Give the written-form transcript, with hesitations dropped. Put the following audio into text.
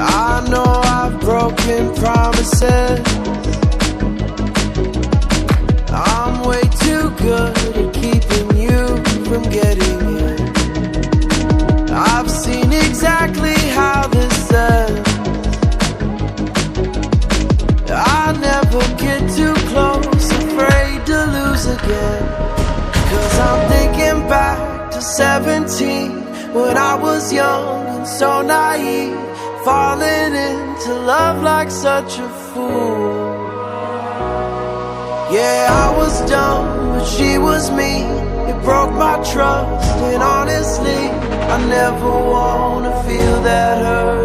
I know I've broken promises. I'm way too good at keeping you from getting in. I've seen exactly how this ends. I never get too close, afraid to lose again. 'Cause I'm thinking back to 17, when I was young and so naive, falling into love like such a fool. Yeah, I was dumb, but she was me. It broke my trust, and honestly, I never wanna feel that hurt